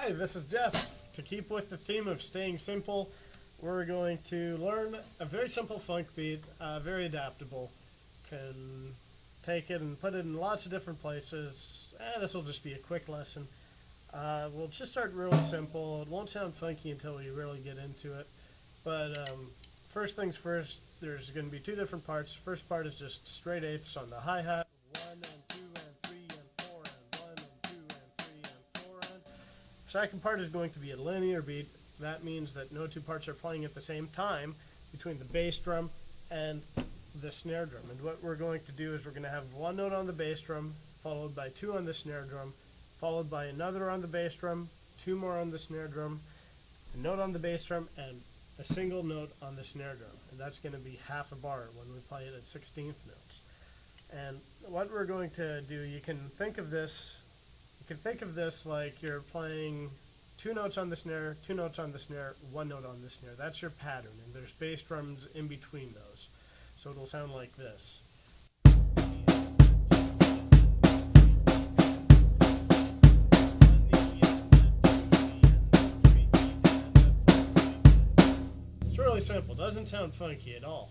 Hi, this is Jeff. To keep with the theme of staying simple, we're going to learn a very simple funk beat, very adaptable. Can take it and put it in lots of different places. This will just be a quick lesson. We'll just start really simple. It won't sound funky until we really get into it. But first things first, there's going to be two different parts. First part is just straight eighths on the hi-hat. 1 and 2 and 3 and 4 and 1 and 2 and 3 and 4 and. Second part is going to be a linear beat. That means that no two parts are playing at the same time between the bass drum and the snare drum. And what we're going to do is we're going to have one note on the bass drum, followed by two on the snare drum, followed by another on the bass drum, two more on the snare drum, a note on the bass drum, and a single note on the snare drum. And that's going to be half a bar when we play it at 16th notes. And what we're going to do, you can think of this like you're playing two notes on the snare, two notes on the snare, one note on the snare. That's your pattern, and there's bass drums in between those. So it'll sound like this. It's really simple. Doesn't sound funky at all.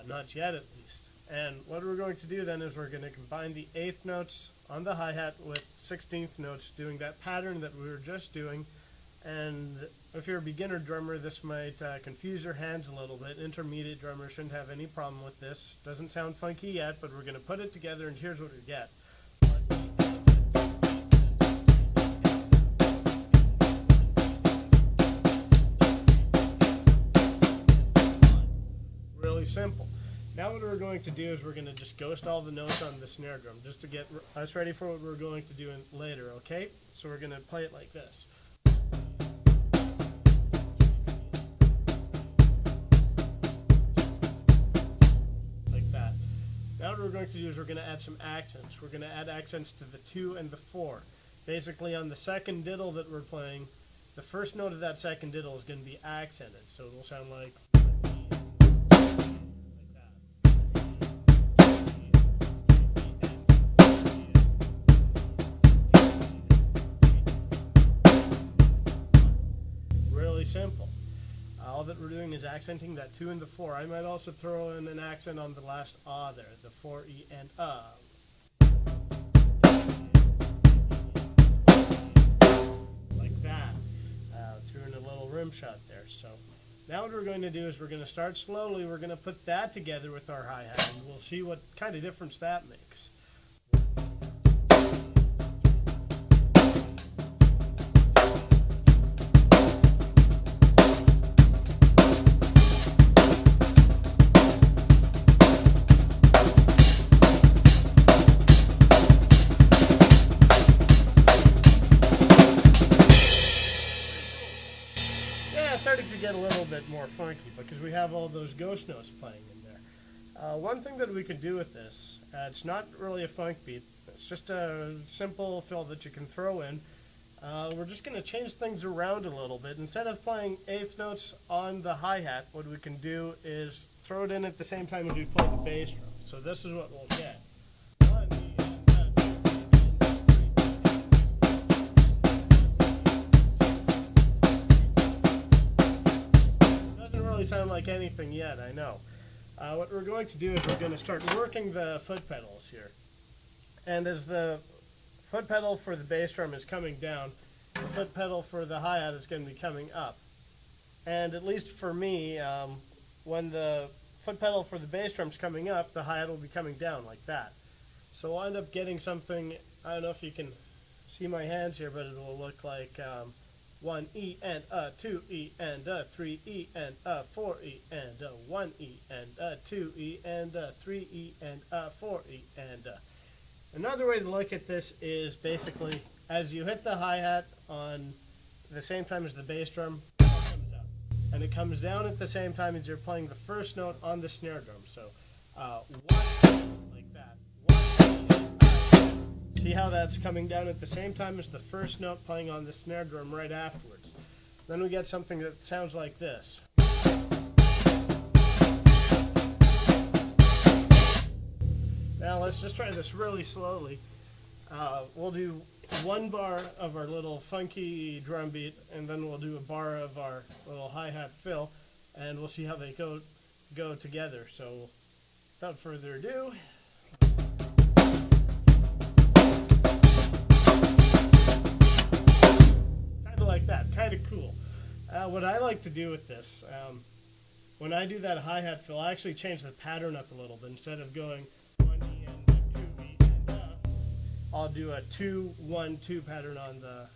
Not yet, at least. And what we're going to do then is we're going to combine the eighth notes on the hi-hat with 16th notes, doing that pattern that we were just doing. And if you're a beginner drummer, this might confuse your hands a little bit. Intermediate drummers shouldn't have any problem with this. Doesn't sound funky yet, but we're going to put it together, and here's what we get. Really simple. Now what we're going to do is we're going to just ghost all the notes on the snare drum just to get us ready for what we're going to do later, okay? So we're going to play it like this. Like that. Now what we're going to do is we're going to add some accents. We're going to add accents to the 2 and the 4. Basically on the second diddle that we're playing, the first note of that second diddle is going to be accented. So it'll sound like... simple. All that we're doing is accenting that 2 and the 4. I might also throw in an accent on the last ah there, the 4 E and like that. Threw in a little rim shot there. So now what we're going to do is we're going to start slowly. We're going to put that together with our hi-hat, and we'll see what kind of difference that makes. Starting to get a little bit more funky because we have all those ghost notes playing in there. One thing that we can do with this, it's not really a funk beat, it's just a simple fill that you can throw in. We're just going to change things around a little bit. Instead of playing eighth notes on the hi-hat, what we can do is throw it in at the same time as we play the bass drum. So this is what we'll get. Sound like anything yet, I know. What we're going to do is we're going to start working the foot pedals here. And as the foot pedal for the bass drum is coming down, the foot pedal for the hi-hat is going to be coming up. And at least for me, when the foot pedal for the bass drum is coming up, the hi-hat will be coming down like that. So we'll end up getting something, I don't know if you can see my hands here, but it will look like 1 E and 2 E and 3 E and 4 E and 1 E and 2 E and 3 E and 4 E and. Another way to look at this is basically as you hit the hi-hat on the same time as the bass drum, it comes up, and it comes down at the same time as you're playing the first note on the snare drum. So 1 like that. 1 E. See how that's coming down at the same time as the first note playing on the snare drum right afterwards. Then we get something that sounds like this. Now let's just try this really slowly. We'll do one bar of our little funky drum beat, and then we'll do a bar of our little hi-hat fill, and we'll see how they go together. So without further ado, kind of like that, kind of cool. What I like to do with this, when I do that hi-hat fill, I actually change the pattern up a little bit. Instead of going 1 E and 2 E and I'll do a 2-1-2 pattern on the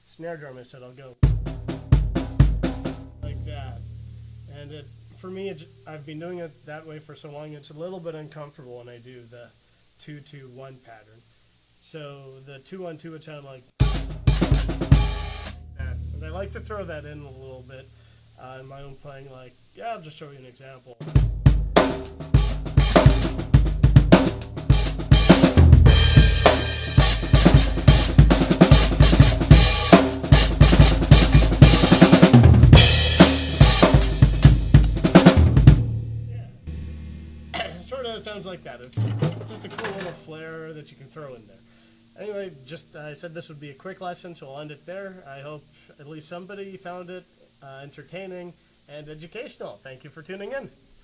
snare drum instead. I'll go like that. And for me, I've been doing it that way for so long, it's a little bit uncomfortable when I do the 2-2-1 pattern. So the 2-1-2 would sound like that. And I like to throw that in a little bit in my own playing. Like, yeah, I'll just show you an example. It sounds like that. It's just a cool little flair that you can throw in there. Anyway, I said this would be a quick lesson, so I'll end it there. I hope at least somebody found it entertaining and educational. Thank you for tuning in.